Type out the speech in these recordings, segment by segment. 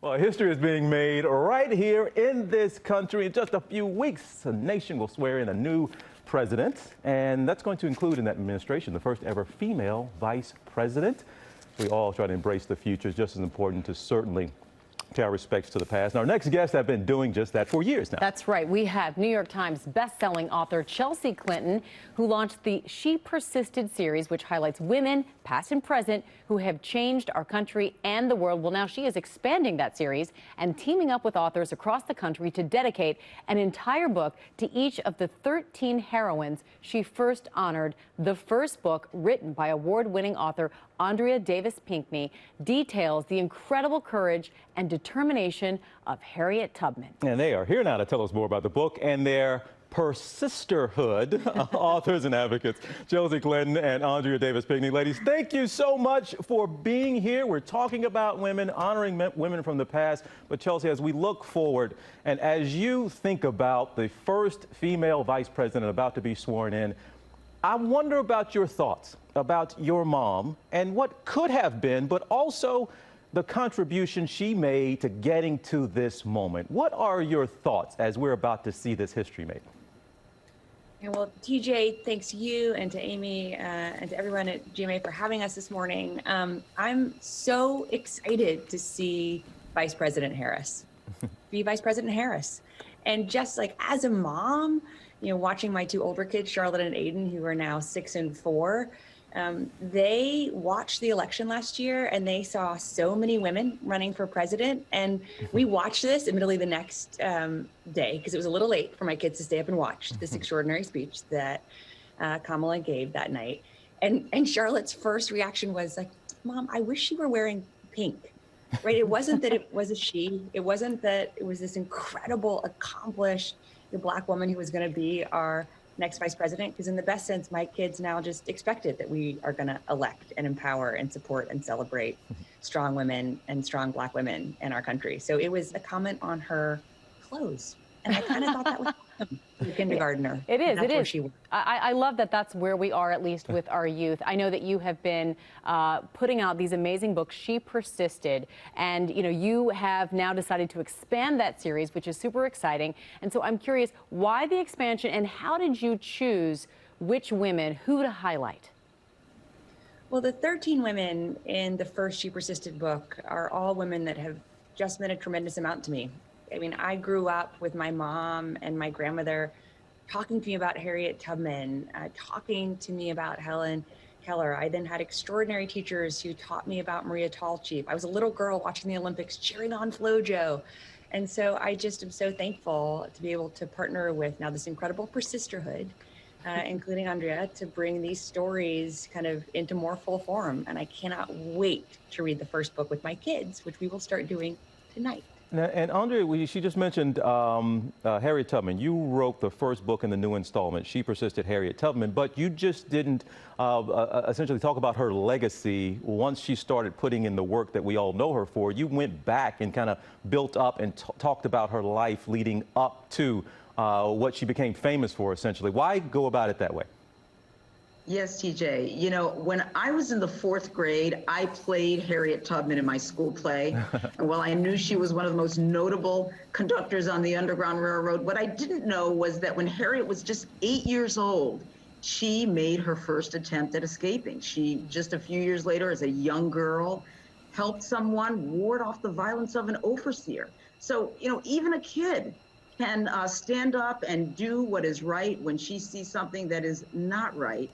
Well, history is being made right here in this country. In just a few weeks, the nation will swear in a new president, and that's going to include in that administration the first ever female vice president. We all try to embrace the future. It's just as important to certainly pay our respects to the past. And our next guests have been doing just that for years now. That's right. We have New York Times best-selling author Chelsea Clinton, who launched the She Persisted series, which highlights women, past and present, who have changed our country and the world. Well, now she is expanding that series and teaming up with authors across the country to dedicate an entire book to each of the 13 heroines she first honored. The first book, written by award-winning author Andrea Davis Pinkney, details the incredible courage and determination of Harriet Tubman. And they are here now to tell us more about the book and their Persisterhood authors and advocates, Chelsea Clinton and Andrea Davis Pinkney. Ladies, thank you so much for being here. We're talking about women, honoring women from the past. But Chelsea, as we look forward and as you think about the first female vice president about to be sworn in, I wonder about your thoughts about your mom and what could have been, but also the contribution she made to getting to this moment. What are your thoughts as we're about to see this history made? And well, TJ, thanks to you and to Amy and to everyone at GMA for having us this morning. I'm so excited to see Vice President Harris, be Vice President Harris. And just like as a mom, you know, watching my two older kids, Charlotte and Aiden, who are now 6 and 4, they watched the election last year and they saw so many women running for president. And we watched this admittedly the next day, because it was a little late for my kids to stay up and watch this extraordinary speech that Kamala gave that night. And Charlotte's first reaction was like, Mom, I wish she were wearing pink, right? It wasn't that it was a she. It wasn't that it was this incredible, accomplished Black woman who was going to be our next vice president, because in the best sense, my kids now just expected that we are going to elect and empower and support and celebrate strong women and strong Black women in our country. So it was a comment on her clothes. And I kind of thought that was awesome. The kindergartner. It is. That's it where is. she was. I love that that's where we are, at least with our youth. I know that you have been putting out these amazing books, She Persisted, and you have now decided to expand that series, which is super exciting. And so I'm curious, why the expansion, and how did you choose which women, who to highlight? Well, the 13 women in the first She Persisted book are all women that have just meant a tremendous amount to me. I mean, I grew up with my mom and my grandmother talking to me about Harriet Tubman, talking to me about Helen Keller. I then had extraordinary teachers who taught me about Maria Tallchief. I was a little girl watching the Olympics, cheering on FloJo. And so I just am so thankful to be able to partner with now this incredible Persisterhood, including Andrea, to bring these stories kind of into more full form. And I cannot wait to read the first book with my kids, which we will start doing tonight. And Andrea, she just mentioned Harriet Tubman. You wrote the first book in the new installment, She Persisted, Harriet Tubman, but you just didn't essentially talk about her legacy once she started putting in the work that we all know her for. You went back and kind of built up and talked about her life leading up to what she became famous for, essentially. Why go about it that way? Yes, TJ. You know, when I was in the 4th grade, I played Harriet Tubman in my school play. And while I knew she was one of the most notable conductors on the Underground Railroad, what I didn't know was that when Harriet was just 8 years old, she made her first attempt at escaping. She, just a few years later, as a young girl, helped someone ward off the violence of an overseer. So, you know, even a kid can stand up and do what is right when she sees something that is not right.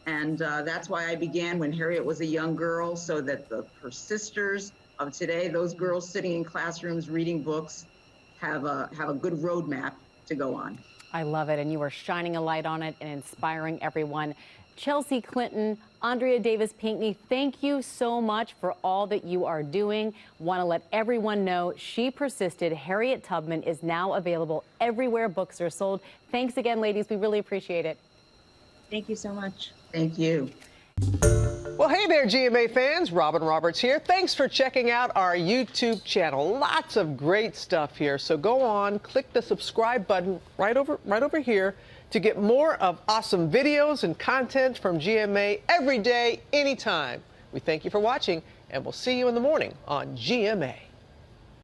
And that's why I began when Harriet was a young girl, so that the persisters of today, those girls sitting in classrooms reading books, have a good roadmap to go on. I love it, and you are shining a light on it and inspiring everyone. Chelsea Clinton, Andrea Davis Pinkney, thank you so much for all that you are doing. Want to let everyone know She Persisted, Harriet Tubman is now available everywhere books are sold. Thanks again, ladies. We really appreciate it. Thank you so much. Thank you. Well, hey there, GMA fans. Robin Roberts here. Thanks for checking out our YouTube channel. Lots of great stuff here. So go on, click the subscribe button right over here to get more of awesome videos and content from GMA every day, anytime. We thank you for watching, and we'll see you in the morning on GMA.